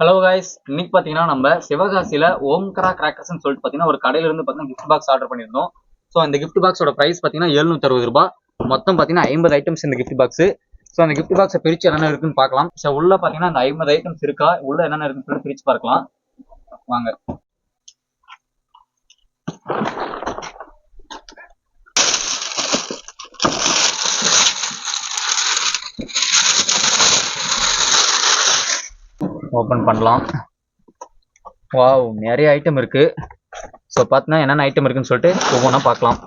Hello guys, இன்னைக்கு பாத்தீங்கன்னா நம்ம சிவகாசியில ஓம்கரா கிராக்கர்ஸ்னு சொல்லிட்டு பாத்தீங்கன்னா ஒரு கடையில இருந்து பாத்தீங்கன்னா கிஃப்ட் பாக்ஸ் ஆர்டர் பண்ணியிருந்தோம். ஸோ அந்த கிஃப்ட் பாக்ஸோட பிரைஸ் பாத்தீங்கன்னா 760 ரூபாய். மொத்தம் பாத்தீங்கன்னா 50 ஐட்டம்ஸ் இந்த கிஃப்ட் பாக்ஸ். ஸோ அந்த கிஃப்ட் பாக்ஸை பிரிச்சு என்னென்ன இருக்குன்னு பார்க்கலாம். ஸோ உள்ள பாத்தீங்கன்னா அந்த 50 ஐட்டம்ஸ் இருக்கா, உள்ள என்னென்ன இருக்குன்னு சொல்லி பிரிச்சு பார்க்கலாம் வாங்க. ஓபன் பண்ணலாம். வாவ், நிறைய ஐட்டம் இருக்கு. ஸோ பார்த்தீங்கன்னா என்னென்ன ஐட்டம் இருக்குன்னு சொல்லிட்டு ஒவ்வொன்றா பார்க்கலாம்.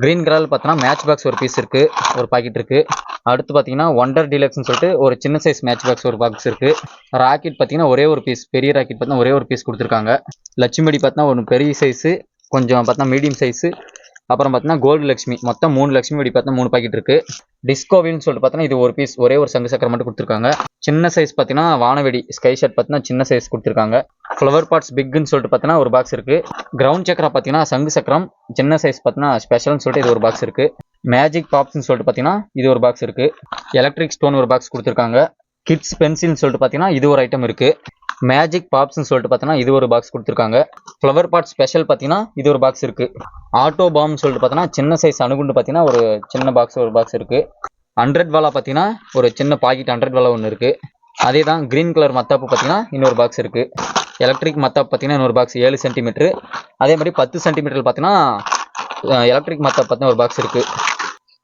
கிரீன் கலரில் பார்த்தீங்கன்னா மேட்ச் பாக்ஸ் ஒரு பீஸ் இருக்கு, ஒரு பாக்கெட் இருக்கு. அடுத்து பார்த்தீங்கன்னா ஒண்டர் டீலக்ஸ்னு சொல்லிட்டு ஒரு சின்ன சைஸ் மேட்ச் பாக்ஸ் ஒரு பாக்ஸ் இருக்கு. ராக்கெட் பார்த்தீங்கன்னா ஒரே ஒரு பீஸ், பெரிய ராக்கெட் பார்த்தீங்கன்னா ஒரே ஒரு பீஸ் கொடுத்துருக்காங்க. லட்சுமி பார்த்தீங்கன்னா ஒன்று பெரிய சைஸு, கொஞ்சம் பார்த்தீங்கன்னா மீடியம் சைஸு. அப்புறம் பார்த்தீங்கன்னா கோல்டு லட்சுமி மொத்தம் 3 லட்சுமி வெடி பார்த்தீங்கன்னா 3 பாக்கெட் இருக்கு. டிஸ்கோவில்னு சொல்லிட்டு பார்த்தீங்கன்னா இது ஒரு பீஸ், ஒரே ஒரு சங்கு சக்கரம் மட்டும் கொடுத்துருக்காங்க. சின்ன சைஸ் பார்த்தீங்கன்னா வானவெடி ஸ்கை ஷாட் பார்த்தீங்கன்னா சின்ன சைஸ் கொடுத்துருக்காங்க. ஃப்ளவர் பாட்ஸ் பிக்னு சொல்லிட்டு பார்த்தீங்கன்னா ஒரு பாக்ஸ் இருக்கு. கிரவுண்ட் சக்கரம் பார்த்தீங்கன்னா சங்கு சக்கரம் சின்ன சைஸ் பார்த்தீங்கன்னா ஸ்பெஷல்னு சொல்லிட்டு இது ஒரு பாக்ஸ் இருக்கு. மேஜிக் பாப்ஸ்னு சொல்லிட்டு பார்த்தீங்கன்னா இது ஒரு பாக்ஸ் இருக்கு. எலக்ட்ரிக் ஸ்டோன் ஒரு பாக்ஸ் கொடுத்துருக்காங்க. கிட்ஸ் பென்சில்னு சொல்லிட்டு பார்த்தீங்கன்னா இது ஒரு ஐட்டம் இருக்கு. மேஜிக் பாப்ஸ்னு சொல்லிட்டு பார்த்தீங்கன்னா இது ஒரு பாக்ஸ் கொடுத்துருக்காங்க. ஃப்ளவர் பாட் ஸ்பெஷல் பார்த்தீங்கன்னா இது ஒரு பாக்ஸ் இருக்கு. ஆட்டோ பாம்னு சொல்லிட்டு பார்த்தீங்கன்னா சின்ன சைஸ் அணுகுண்டு பார்த்தீங்கன்னா ஒரு சின்ன பாக்ஸ் ஒரு பாக்ஸ் இருக்கு. 100 வாலா பார்த்தீங்கன்னா ஒரு சின்ன பாக்கெட் 100 வாலா ஒன்று இருக்கு. அதே தான் கிரீன் கலர் மத்தாப்பு பார்த்தீங்கன்னா இன்னொரு பாக்ஸ் இருக்கு. எலக்ட்ரிக் மத்தாப்பு பார்த்தீங்கன்னா இன்னொரு பாக்ஸ் 7 சென்டிமீட்டர். அதே மாதிரி 10 சென்டிமீட்டர் பார்த்தீங்கன்னா எலக்ட்ரிக் மத்தாப்பு பார்த்தீங்கன்னா ஒரு பாக்ஸ் இருக்கு.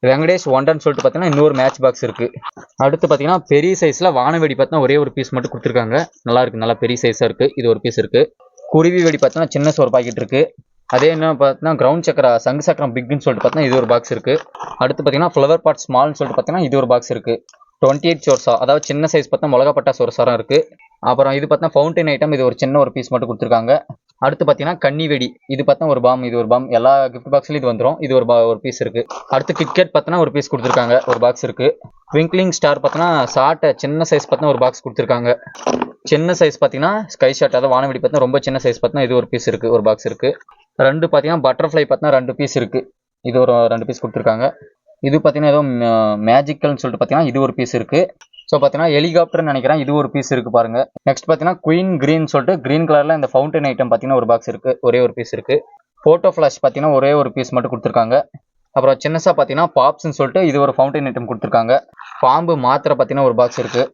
வெங்கடேஷ் ஒண்டர்னு சொல்லிட்டு பார்த்தீங்கன்னா இன்னொரு மேட்ச் பாக்ஸ் இருக்கு. அடுத்து பார்த்தீங்கன்னா பெரிய சைஸ்ல வானவெடி பார்த்தீங்கன்னா ஒரே ஒரு பீஸ் மட்டும் கொடுத்துருக்காங்க. நல்லா இருக்கு, நல்லா பெரிய சைஸா இருக்கு. இது ஒரு பீஸ் இருக்கு. குருவி வெடி பார்த்தீங்கன்னா சின்ன ஒரு பாக்கெட் இருக்கு. அதே என்ன பார்த்தீங்கன்னா கிரவுண்ட் சக்கரா சங்கு சக்கரம் பிக்னு சொல்லிட்டு பார்த்தீங்கன்னா இது ஒரு பாக்ஸ் இருக்கு. அடுத்து பார்த்தீங்கன்னா ஃப்ளவர் பாட் ஸ்மால்னு சொல்லிட்டு பார்த்தீங்கன்னா இது ஒரு பாக்ஸ் இருக்கு. 28 சோர்ஸா, அதாவது சின்ன சைஸ் பார்த்தா மிளகா பட்டா சோர்ஸாரம் இருக்கு. அப்புறம் இது பார்த்தீங்கன்னா ஃபவுண்டைன் ஐட்டம், இது ஒரு சின்ன ஒரு பீஸ் மட்டும் கொடுத்துருக்காங்க. அடுத்து பார்த்தீங்கன்னா கன்னி வெடி, இது பார்த்தா ஒரு பாம், இது ஒரு பாம். எல்லா கிஃப்ட் பாக்ஸ்லையும் இது வந்துடும். இது ஒரு பீஸ் இருக்கு. அடுத்து கிட்கேட் பார்த்தீங்கன்னா ஒரு பீஸ் கொடுத்துருக்காங்க, ஒரு பாக்ஸ் இருக்கு. ட்விங்க்லிங் ஸ்டார் பார்த்தீங்கன்னா ஷார்ட் சின்ன சைஸ் பார்த்தீங்கன்னா ஒரு பாக்ஸ் கொடுத்துருக்காங்க. சின்ன சைஸ் பார்த்தீங்கன்னா ஸ்கை ஷாட், அதாவது வானவெடி பார்த்தீங்கன்னா ரொம்ப சின்ன சைஸ் பார்த்தீங்கன்னா இது ஒரு பீஸ் இருக்கு, ஒரு பாக்ஸ் இருக்கு. ரெண்டு பார்த்தீங்கன்னா பட்டர்ஃப்ளை பார்த்தீங்கன்னா 2 பீஸ் இருக்கு. இது ஒரு 2 பீஸ் கொடுத்துருக்காங்க. இது பார்த்தீங்கன்னா ஏதோ மேஜிக்கல்னு சொல்லிட்டு பார்த்தீங்கன்னா இது ஒரு பீஸ் இருக்கு. ஸோ பார்த்தீங்கன்னா ஹெலிகாப்டர்னு நினைக்கிறேன், இது ஒரு பீஸ் இருக்கு பாருங்க. நெக்ஸ்ட் பார்த்தீங்கன்னா குயின் கிரீன் சொல்லிட்டு கிரீன் கலர்ல இந்த ஃபவுண்டன் ஐட்டம் பார்த்தீங்கன்னா ஒரு பாக்ஸ் இருக்கு, ஒரே ஒரு பீஸ் இருக்கு. போட்டோ ஃபிளாஷ் பார்த்தீங்கன்னா ஒரே ஒரு பீஸ் மட்டும் கொடுத்துருக்காங்க. அப்புறம் சின்னசா பார்த்தீங்கன்னா பாப்ஸ்ன்னு சொல்லிட்டு இது ஒரு ஃபவுண்டன் ஐட்டம் கொடுத்துருக்காங்க. பாம்பு மாத்திரை பார்த்தீங்கன்னா ஒரு பாக்ஸ் இருக்கு.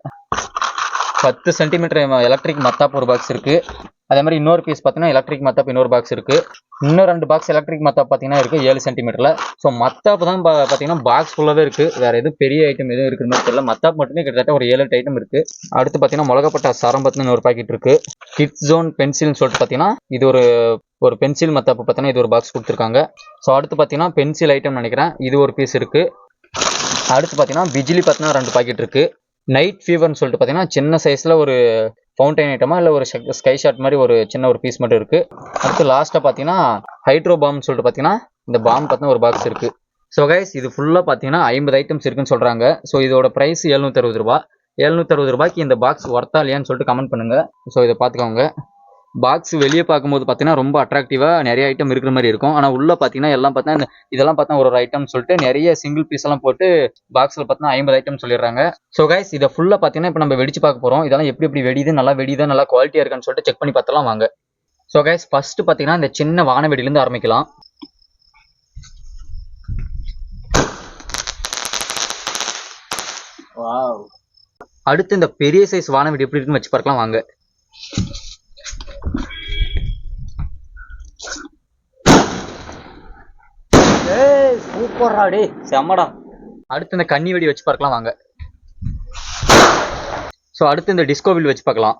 10 சென்டிமீட்டர் எலக்ட்ரிக் மத்தாப் ஒரு பாக்ஸ் இருக்கு. அதே மாதிரி இன்னொரு பீஸ் பார்த்தீங்கன்னா எலக்ட்ரிக் மத்தாப் இன்னொரு பாக்ஸ் இருக்கு. இன்னும் 2 பாக்ஸ் எலக்ட்ரிக் மத்தாப் பார்த்தீங்கன்னா இருக்கு 7 சென்டிமீட்டர்ல. ஸோ மத்தாப் தான் பார்த்தீங்கன்னா பாக்ஸ் ஃபுல்லாவே இருக்கு. வேற எதுவும் பெரிய ஐட்டம் எதுவும் இருக்குன்னு தெரியல. மத்தாப் மட்டுமே கிட்டத்தட்ட ஒரு 7-8 ஐட்டம் இருக்கு. அடுத்து பார்த்தீங்கன்னா மிளகாப்பட்டா சாரம் பார்த்தீங்கன்னா ஒரு பாக்கெட் இருக்கு. கிட்ஸ் ஜோன் பென்சில்னு சொல்லிட்டு பார்த்தீங்கன்னா இது ஒரு பென்சில் மத்தாப்பு பார்த்தீங்கன்னா இது ஒரு பாக்ஸ் கொடுத்துருக்காங்க. ஸோ அடுத்து பார்த்தீங்கன்னா பென்சில் ஐட்டம் நினைக்கிறேன், இது ஒரு பீஸ் இருக்கு. அடுத்து பார்த்தீங்கன்னா பிஜிலி பார்த்தீங்கன்னா 2 பாக்கெட் இருக்கு. நைட் ஃபீவர்னு சொல்லிட்டு பார்த்தீங்கன்னா சின்ன சைஸ்ல ஒரு ஃபவுண்டைன் ஐட்டமா இல்லை ஒரு ஸ்கை ஷாட் மாதிரி ஒரு சின்ன ஒரு பீஸ் மட்டும் இருக்கு. அடுத்து லாஸ்ட்டாக பார்த்தீங்கன்னா ஹைட்ரோ பாம்னு சொல்லிட்டு பார்த்தீங்கன்னா இந்த பாம் பார்த்தீங்கன்னா ஒரு பாக்ஸ் இருக்கு. ஸோ கைஸ், இது ஃபுல்லாக பார்த்தீங்கன்னா 50 ஐட்டம்ஸ் இருக்குன்னு சொல்றாங்க. ஸோ இதோட பிரைஸ் 760 ரூபாய். 760 ரூபாய்க்கு இந்த பாக்ஸ் ஒர்த்தா இல்லையான்னு சொல்லிட்டு கமெண்ட் பண்ணுங்க. ஸோ இதை பார்த்துக்கோங்க. பாக்ஸ் வெளியே பார்க்கும்போது பார்த்தீங்கன்னா ரொம்ப அட்ராக்டிவாக நிறைய ஐட்டம் இருக்கிற மாதிரி இருக்கும். ஆனால் உள்ள பார்த்தீங்கன்னா எல்லாம் பார்த்தீங்கன்னா இதெல்லாம் பார்த்தா ஒரு ஐட்டம் சொல்லிட்டு நிறைய சிங்கிள் பீஸ் எல்லாம் போட்டு பாக்ஸில் பார்த்தீங்கன்னா 50 ஐட்டம் சொல்லிடுறாங்க. ஸோ கைஸ், இதை ஃபுல்லாக பார்த்தீங்கன்னா இப்போ நம்ம வெடிச்சு பார்க்க போகிறோம். இதெல்லாம் எப்படி வெடிது, நல்லா வெடிதா, நல்லா குவாலிட்டியாக இருக்கான்னு சொல்லிட்டு செக் பண்ணி பார்த்தலாம் வாங்க. ஸோ கைஸ், ஃபர்ஸ்ட் பார்த்தீங்கன்னா இந்த சின்ன வானவெடியிலேருந்து ஆரம்பிக்கலாம். அடுத்து இந்த பெரிய சைஸ் வானவெடி எப்படி இருக்குன்னு வச்சு பார்க்கலாம் வாங்க. சூப்பர்ரா டே, செம்மடா. அடுத்து இந்த கன்னி வெடி வச்சு பார்க்கலாம் வாங்க. ஸோ அடுத்து இந்த டிஸ்கோ வில் வச்சு பார்க்கலாம்.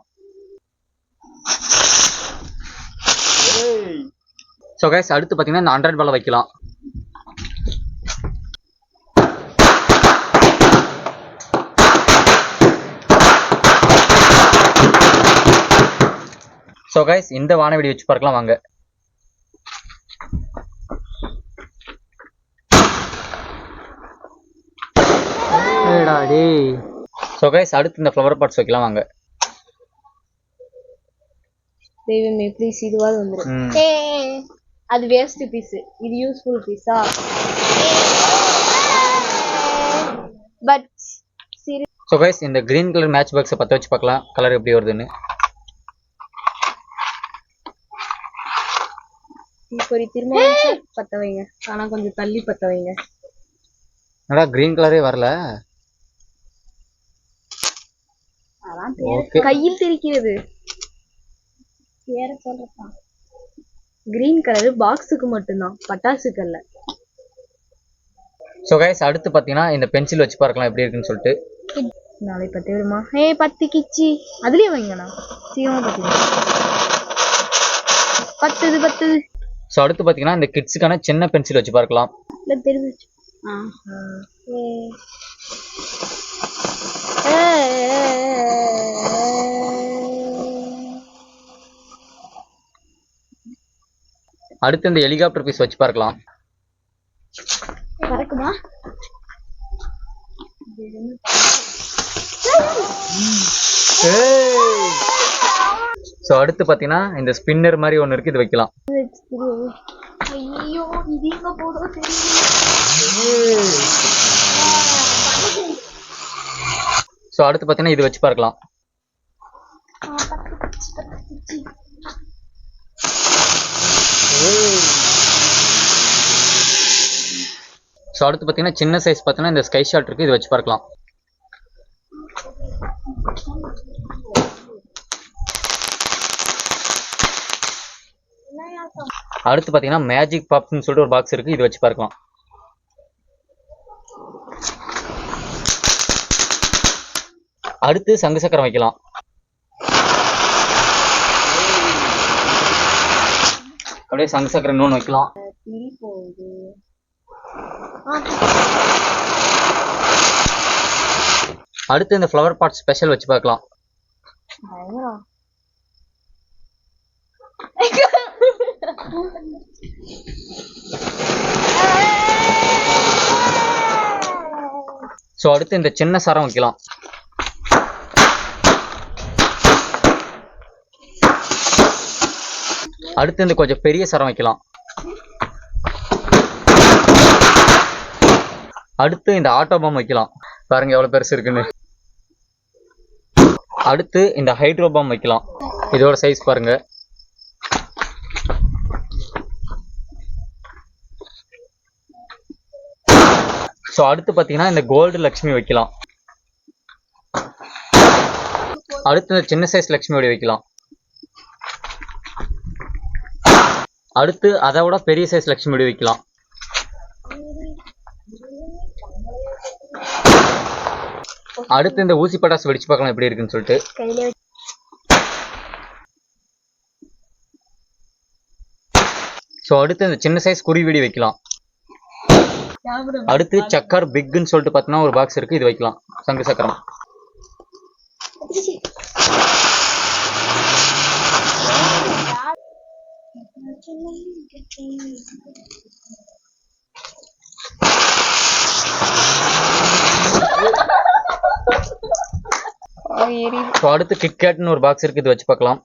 ஸோ கைஸ், அடுத்து பார்த்தீங்கன்னா இந்த 100 வாலா வைக்கலாம். ஸோ கைஸ், இந்த வானவெடி வச்சு பார்க்கலாம் வாங்க. ஸோ கைஸ், அடுத்து இந்த ஃப்ளவர் பாட்ஸ் வைக்கலாம் வாங்க. தெய்வமே ப்ளீஸ் இதுவாது வந்துரு. அது வேஸ்ட் பீஸ், இது useful pizza? But so guys இந்த கிரீன் கலர் மேட்ச் பாக்ஸை பற்ற வச்சு பார்க்கலாம் கலர் எப்படி வருதுன்னு. இப்போ திரும்ப பற்ற வைங்க, ஆனால் கொஞ்சம் தள்ளி பற்ற வைங்க. என்னடா கிரீன் கலரே வரல. கையில் தெரிக்கிறது. கிரீன் கலர் பாக்ஸுக்கு மட்டும்தான், பட்டாசுக்கு அல்ல. ஸோ கைஸ் அடுத்து பார்த்தீங்கன்னா இந்த பென்சில் வச்சு பார்க்கலாம் எப்படி இருக்குன்னு சொல்லிட்டு. நாளை பத்து வருமா? பத்து கிச்சி அதுலயே வைங்கண்ணா, சீக்கிரமா பத்துது பத்துது. ஸோ அடுத்து பார்த்தீங்கன்னா இந்த கிட்ஸுக்கான சின்ன பென்சில் வச்சு பார்க்கலாம். இல்லை தெரிஞ்சு. அடுத்து இந்த ஹெலிகாப்டர் பீஸ் வச்சு பார்க்கலாம். பறக்குமா? ஸோ அடுத்து பார்த்தீங்கன்னா இந்த ஸ்பின்னர் மாதிரி ஒன்று இருக்கு, இது வைக்கலாம். ஐயோ இது எங்க போதோ தெரியல. ஸோ அடுத்து பார்த்தீங்கன்னா இது வச்சு பார்க்கலாம். ஸோ அடுத்து பார்த்தீங்கன்னா சின்ன சைஸ் பார்த்தீங்கன்னா இந்த ஸ்கை ஷாட் இருக்கு, இது வச்சு பார்க்கலாம். அடுத்து பார்த்தீங்கன்னா மேஜிக் பாப்ஸ்னு சொல்லிட்டு ஒரு பாக்ஸ் இருக்கு, இது வச்சு பார்க்கலாம். அடுத்து சங்கு சக்கரம் வைக்கலாம். அப்படியே சங்கு சக்கரம் இன்னொன்று வைக்கலாம். அடுத்து இந்த ஃப்ளவர் பாட் ஸ்பெஷல் வச்சு பார்க்கலாம். ஸோ அடுத்து இந்த சின்ன சரம் வைக்கலாம். அடுத்து இந்த கொஞ்சம் பெரிய சரம் வைக்கலாம். அடுத்து இந்த ஆட்டோ பாம் வைக்கலாம். பாருங்க எவ்வளவு பெருசு இருக்குன்னு. அடுத்து இந்த ஹைட்ரோ பாம் வைக்கலாம். இதோட சைஸ் பாருங்க. ஸோ அடுத்து பார்த்தீங்கன்னா இந்த கோல்டு லக்ஷ்மி வைக்கலாம். அடுத்து இந்த சின்ன சைஸ் லக்ஷ்மியோட வைக்கலாம். அடுத்து அதை விட பெரிய சைஸ் லக்ஷ்மியோட வைக்கலாம். அடுத்து இந்த ஊசி பட்டாசு வெடிச்சு பார்க்கலாம் எப்படி இருக்குன்னு சொல்லிட்டு. ஸோ அடுத்து இந்த சின்ன சைஸ் குருவிடி வைக்கலாம். அடுத்து சக்கர் பிக்னு சொல்லிட்டு பார்த்தீங்கன்னா ஒரு பாக்ஸ் இருக்கு, இது வைக்கலாம். சங்கு சக்கரம். அடுத்து கிட்கேட்னு ஒரு பாக்ஸ் இருக்கு, இது வச்சு பார்க்கலாம்.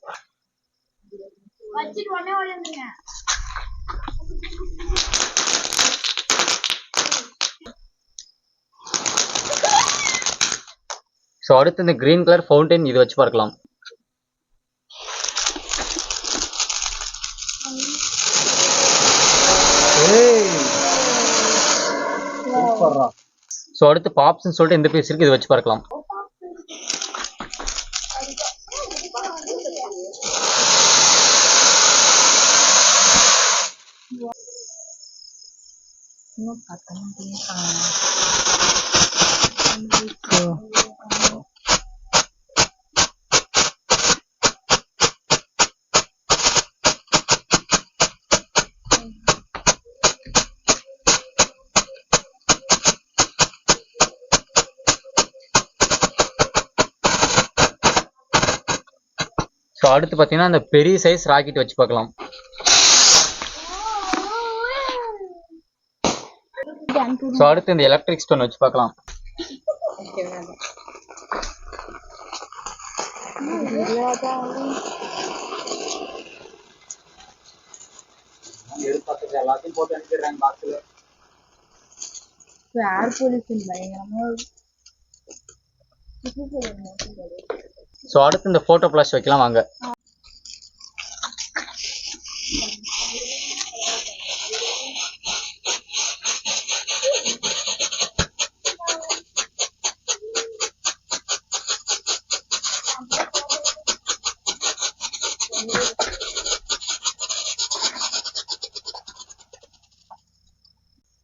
ஸோ அடுத்து இந்த கிரீன் கலர் ஃபவுண்டைன், இது வச்சு பார்க்கலாம். ஸோ அடுத்து பாப்ஸ்ன்னு சொல்லிட்டு இந்த பீஸ் இருக்கு, இது வச்சு பார்க்கலாம். ஸோ அடுத்து பார்த்தீங்கன்னா இந்த பெரிய சைஸ் ராக்கெட் வச்சு பார்க்கலாம். ஸோ அடுத்து இந்த எலக்ட்ரிக் ஸ்டோன் வச்சு பார்க்கலாம். எல்லாத்தையும் போட்டு அனுப்பிடுறாங்க பாக்ஸ்ல. ஏர் பொல்யூஷன் பயங்கரமா ஸோ அடுத்து இந்த ஃபோட்டோ ஃப்ளாஷ் வைக்கலாம் வாங்க.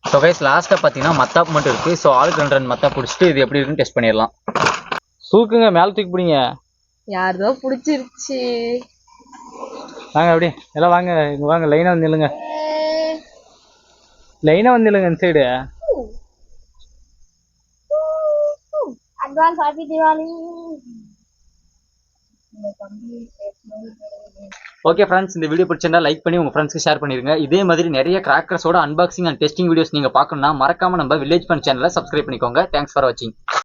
ஸோ கைஸ் லாஸ்ட்டாக பார்த்தீங்கன்னா மத்தாப் மட்டும் இருக்குது. ஸோ ஆளுக்கு 2 மத்தாப் பிடிச்சிட்டு இது எப்படி இருக்குன்னு டெஸ்ட் பண்ணிடலாம். தூக்குங்க, மேலே தூக்கி பிடிங்க. யாருதோ பிடிச்சிருச்சு. வாங்க அப்படி எல்லாம் வாங்க, இங்கே வாங்க, லைனாக வந்து நில்லுங்க, லைனாக வந்து நில்லுங்க இந்த side. Advance happy Deepavali. Okay friends, இந்த வீடியோ பிடிச்சிருந்தா லைக் பண்ணி உங்கள் ஃப்ரெண்ட்ஸ்க்கு ஷேர் பண்ணிடுங்க. இதே மாதிரி நிறைய கிராக்கர்ஸோட அன்பாக்சிங் அண்ட் டெஸ்டிங் வீடியோஸ் நீங்கள் பார்க்கணும்னா மறக்காம நம்ம வில்லேஜ் ஃபன் சேனலை சப்ஸ்கிரைப் பண்ணிக்கோங்க. தேங்க்ஸ் ஃபார் வாட்சிங்.